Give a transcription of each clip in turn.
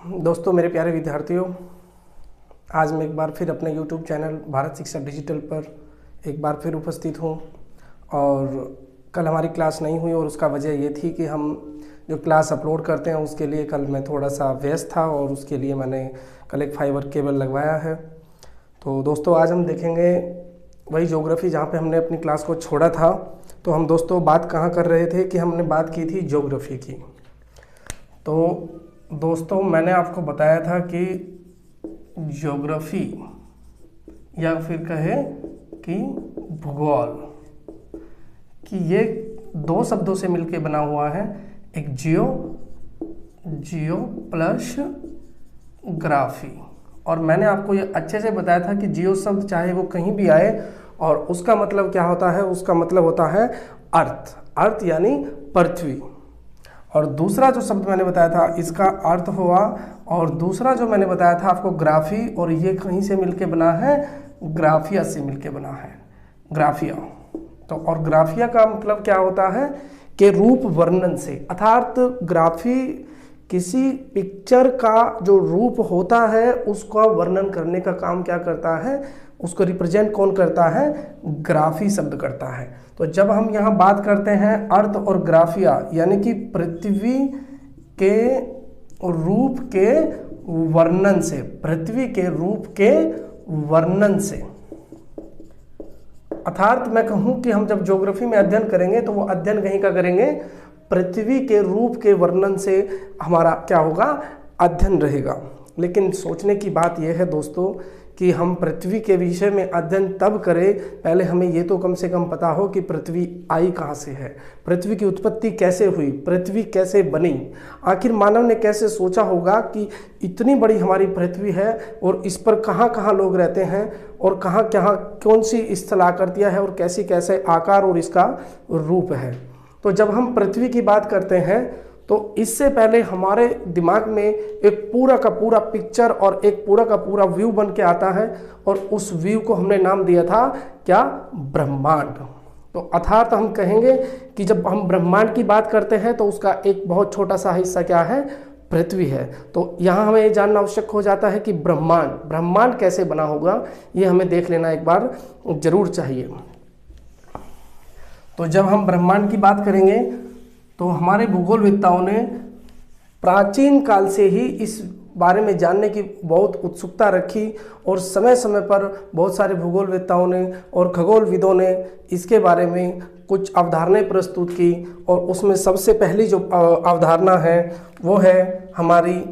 दोस्तों, मेरे प्यारे विद्यार्थियों, आज मैं एक बार फिर अपने YouTube चैनल भारत शिक्षा डिजिटल पर एक बार फिर उपस्थित हूँ। और कल हमारी क्लास नहीं हुई और उसका वजह ये थी कि हम जो क्लास अपलोड करते हैं उसके लिए कल मैं थोड़ा सा व्यस्त था और उसके लिए मैंने कल एक फाइबर केबल लगवाया है। तो दोस्तों, आज हम देखेंगे वही ज्योग्राफी जहाँ पे हमने अपनी क्लास को छोड़ा था। तो हम दोस्तों बात कहाँ कर रहे थे कि हमने बात की थी ज्योग्राफी की। तो दोस्तों, मैंने आपको बताया था कि ज्योग्राफी या फिर कहे कि भूगोल कि ये दो शब्दों से मिलके बना हुआ है। एक जियो प्लस ग्राफी। और मैंने आपको ये अच्छे से बताया था कि जियो शब्द चाहे वो कहीं भी आए और उसका मतलब क्या होता है, उसका मतलब होता है अर्थ यानी पृथ्वी। और दूसरा जो शब्द मैंने बताया था इसका अर्थ हुआ, और दूसरा जो मैंने बताया था आपको ग्राफी, और ये कहीं से मिलके बना है, ग्राफिया से मिलके बना है, ग्राफिया। तो और ग्राफिया का मतलब क्या होता है कि रूप वर्णन से, अर्थात ग्राफी किसी पिक्चर का जो रूप होता है उसका वर्णन करने का काम क्या करता है, उसको रिप्रेजेंट कौन करता है, ग्राफी शब्द करता है। तो जब हम यहाँ बात करते हैं अर्थ और ग्राफिया यानी कि पृथ्वी के रूप के वर्णन से, पृथ्वी के रूप के वर्णन से, अर्थात मैं कहूँ कि हम जब ज्योग्राफी में अध्ययन करेंगे तो वो अध्ययन कहीं का करेंगे, पृथ्वी के रूप के वर्णन से हमारा क्या होगा, अध्ययन रहेगा। लेकिन सोचने की बात यह है दोस्तों कि हम पृथ्वी के विषय में अध्ययन तब करें, पहले हमें ये तो कम से कम पता हो कि पृथ्वी आई कहाँ से है, पृथ्वी की उत्पत्ति कैसे हुई, पृथ्वी कैसे बनी, आखिर मानव ने कैसे सोचा होगा कि इतनी बड़ी हमारी पृथ्वी है और इस पर कहाँ कहाँ लोग रहते हैं और कहाँ कहाँ कौन सी स्थलाकृतियाँ है और कैसे कैसे आकार और इसका रूप है। तो जब हम पृथ्वी की बात करते हैं तो इससे पहले हमारे दिमाग में एक पूरा का पूरा पिक्चर और एक पूरा का पूरा व्यू बन के आता है, और उस व्यू को हमने नाम दिया था क्या, ब्रह्मांड। तो अर्थात हम कहेंगे कि जब हम ब्रह्मांड की बात करते हैं तो उसका एक बहुत छोटा सा हिस्सा क्या है, पृथ्वी है। तो यहाँ हमें ये जानना आवश्यक हो जाता है कि ब्रह्मांड कैसे बना होगा, ये हमें देख लेना एक बार जरूर चाहिए। तो जब हम ब्रह्मांड की बात करेंगे तो हमारे भूगोलवेत्ताओं ने प्राचीन काल से ही इस बारे में जानने की बहुत उत्सुकता रखी, और समय समय पर बहुत सारे भूगोलवेत्ताओं ने और खगोलविदों ने इसके बारे में कुछ अवधारणाएं प्रस्तुत की। और उसमें सबसे पहली जो अवधारणा है वो है हमारी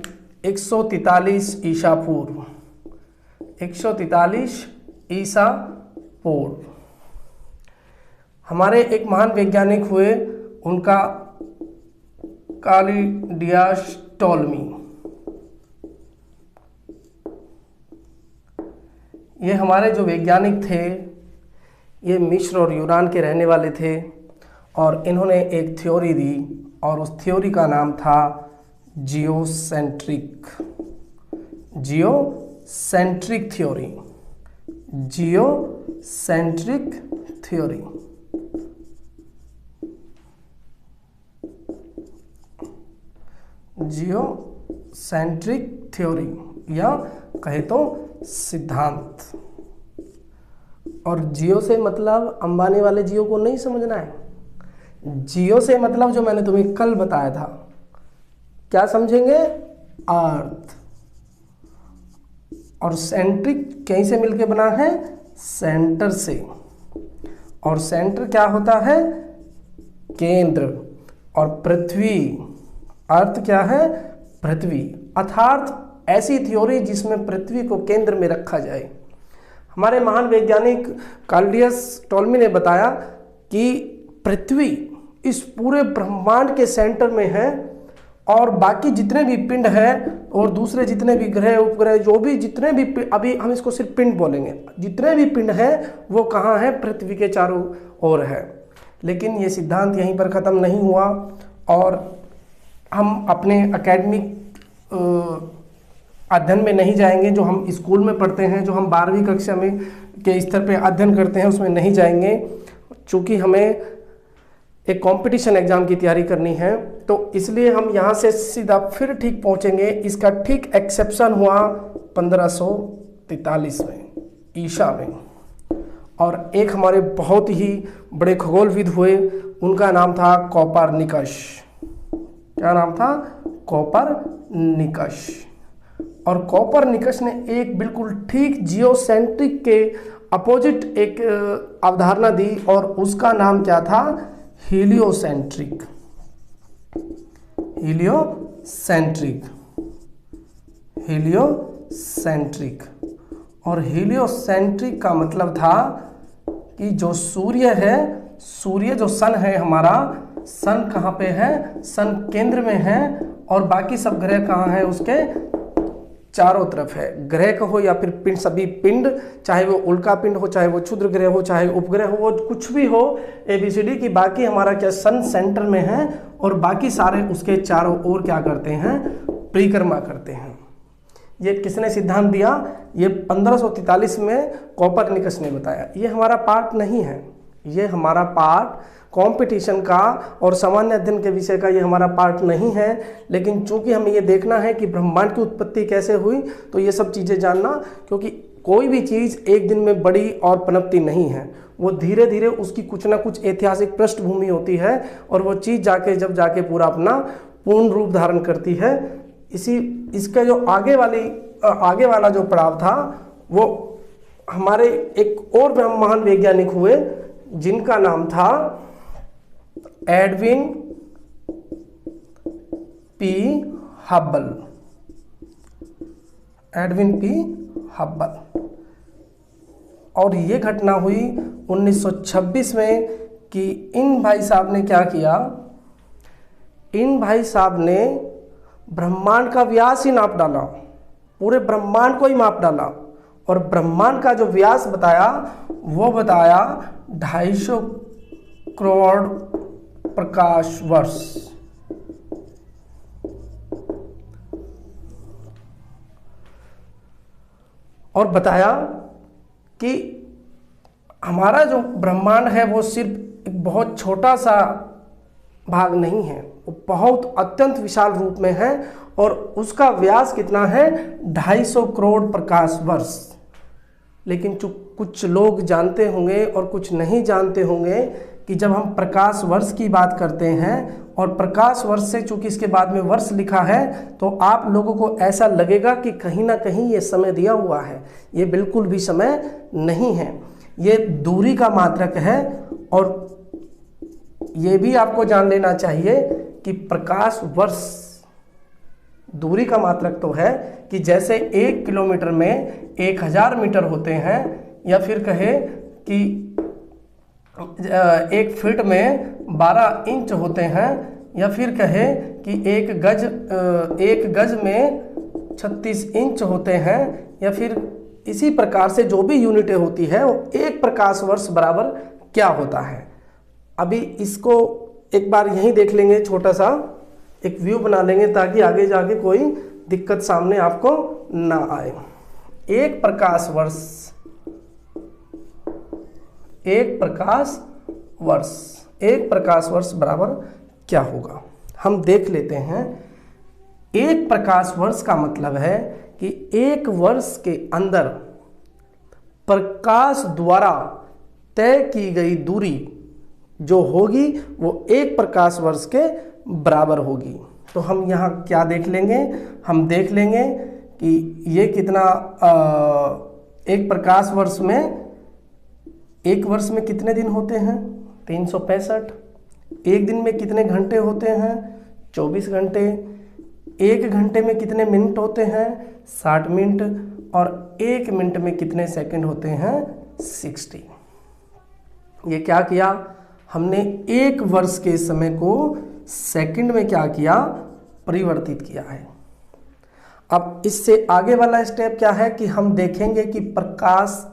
143 ईसा पूर्व, 143 ईसा पूर्व। हमारे एक महान वैज्ञानिक हुए, उनका कैलिडियस टॉलमी। ये हमारे जो वैज्ञानिक थे ये मिस्र और यूनान के रहने वाले थे, और इन्होंने एक थ्योरी दी और उस थ्योरी का नाम था geocentric theory, geocentric theory. Geocentric theory या कहे तो सिद्धांत। और जियो से मतलब अंबानी वाले जियो को नहीं समझना है, जियो से मतलब जो मैंने तुम्हें कल बताया था, क्या समझेंगे, अर्थ। और सेंट्रिक कहीं से मिलके बना है, सेंटर से। और सेंटर क्या होता है, केंद्र। और पृथ्वी, अर्थ क्या है, पृथ्वी, अर्थात ऐसी थ्योरी जिसमें पृथ्वी को केंद्र में रखा जाए। हमारे महान वैज्ञानिक कैलिडियस टॉलमी ने बताया कि पृथ्वी इस पूरे ब्रह्मांड के सेंटर में है, और बाकी जितने भी पिंड हैं और दूसरे जितने भी ग्रह उपग्रह जो भी जितने भी, अभी हम इसको सिर्फ पिंड बोलेंगे, जितने भी पिंड हैं वो कहाँ है, पृथ्वी के चारों ओर है। लेकिन ये सिद्धांत यहीं पर ख़त्म नहीं हुआ, और हम अपने एकेडमिक अध्ययन में नहीं जाएंगे, जो हम स्कूल में पढ़ते हैं, जो हम 12वीं कक्षा में के स्तर पे अध्ययन करते हैं उसमें नहीं जाएंगे, चूँकि हमें एक कंपटीशन एग्जाम की तैयारी करनी है, तो इसलिए हम यहाँ से सीधा फिर ठीक पहुँचेंगे। इसका ठीक एक्सेप्शन हुआ 1543 में ईसा में, और एक हमारे बहुत ही बड़े खगोलविद हुए, उनका नाम था कोपरनिकस। क्या नाम था? कोपरनिकस। और कोपरनिकस ने एक बिल्कुल ठीक जियोसेंट्रिक के अपोजिट एक अवधारणा दी, और उसका नाम क्या था? हीलियोसेंट्रिक। Heliocentric, heliocentric. और हीलियोसेंट्रिक का मतलब था कि जो सूर्य है, सूर्य जो सन है हमारा, सन कहाँ पे है? सन केंद्र में है, और बाकी सब ग्रह कहाँ है? उसके चारों तरफ है। ग्रह कहो या फिर पिंड, सभी पिंड, चाहे वो उल्का पिंड हो, चाहे वो क्षुद्र ग्रह हो, चाहे उपग्रह हो, वो कुछ भी हो, ABCD की, बाकी हमारा क्या सन सेंटर में है, और बाकी सारे उसके चारों ओर क्या करते हैं? परिक्रमा करते हैं। ये किसने सिद्धांत दिया? ये 1543 में कोपरनिकस ने बताया। ये हमारा पार्ट नहीं है, ये हमारा पार्ट कंपटीशन का और सामान्य अध्ययन के विषय का ये हमारा पार्ट नहीं है। लेकिन चूंकि हमें ये देखना है कि ब्रह्मांड की उत्पत्ति कैसे हुई, तो ये सब चीज़ें जानना, क्योंकि कोई भी चीज़ एक दिन में बड़ी और पनपती नहीं है, वो धीरे धीरे उसकी कुछ ना कुछ ऐतिहासिक पृष्ठभूमि होती है, और वो चीज़ जब जाके पूरा अपना पूर्ण रूप धारण करती है। इसका जो आगे वाला जो पड़ाव था, वो हमारे एक और महान वैज्ञानिक हुए, जिनका नाम था Edwin P Hubble. Edwin P Hubble. और ये घटना हुई 1926 में कि इन भाई साहब ने क्या किया? इन भाई साहब ने ब्रह्मांड का व्यास ही नाप डाला, पूरे ब्रह्मांड को ही माप डाला, और ब्रह्मांड का जो व्यास बताया, वो बताया 250 करोड़ प्रकाश वर्ष। और बताया कि हमारा जो ब्रह्मांड है वो सिर्फ एक बहुत छोटा सा भाग नहीं है, वो बहुत अत्यंत विशाल रूप में है, और उसका व्यास कितना है? 250 करोड़ प्रकाश वर्ष। लेकिन कुछ लोग जानते होंगे और कुछ नहीं जानते होंगे कि जब हम प्रकाश वर्ष की बात करते हैं, और प्रकाश वर्ष से चूंकि इसके बाद में वर्ष लिखा है, तो आप लोगों को ऐसा लगेगा कि कहीं ना कहीं ये समय दिया हुआ है। ये बिल्कुल भी समय नहीं है, ये दूरी का मात्रक है। और ये भी आपको जान लेना चाहिए कि प्रकाश वर्ष दूरी का मात्रक तो है कि जैसे 1 किलोमीटर में 1000 मीटर होते हैं, या फिर कहे कि 1 फीट में 12 इंच होते हैं, या फिर कहे कि एक गज में 36 इंच होते हैं, या फिर इसी प्रकार से जो भी यूनिटें होती है, वो 1 प्रकाश वर्ष बराबर क्या होता है। अभी इसको एक बार यहीं देख लेंगे, छोटा सा एक व्यू बना लेंगे, ताकि आगे जाके कोई दिक्कत सामने आपको ना आए। 1 प्रकाश वर्ष, 1 प्रकाश वर्ष बराबर क्या होगा, हम देख लेते हैं। 1 प्रकाश वर्ष का मतलब है कि 1 वर्ष के अंदर प्रकाश द्वारा तय की गई दूरी जो होगी, वो 1 प्रकाश वर्ष के बराबर होगी। तो हम यहाँ क्या देख लेंगे? हम देख लेंगे कि ये कितना 1 प्रकाश वर्ष में, 1 वर्ष में कितने दिन होते हैं? 365। 1 दिन में कितने घंटे होते हैं? 24 घंटे। 1 घंटे में कितने मिनट होते हैं? 60 मिनट। और 1 मिनट में कितने सेकंड होते हैं? 60। ये क्या किया हमने? 1 वर्ष के समय को सेकंड में क्या किया? परिवर्तित किया है। अब इससे आगे वाला स्टेप क्या है कि हम देखेंगे कि प्रकाश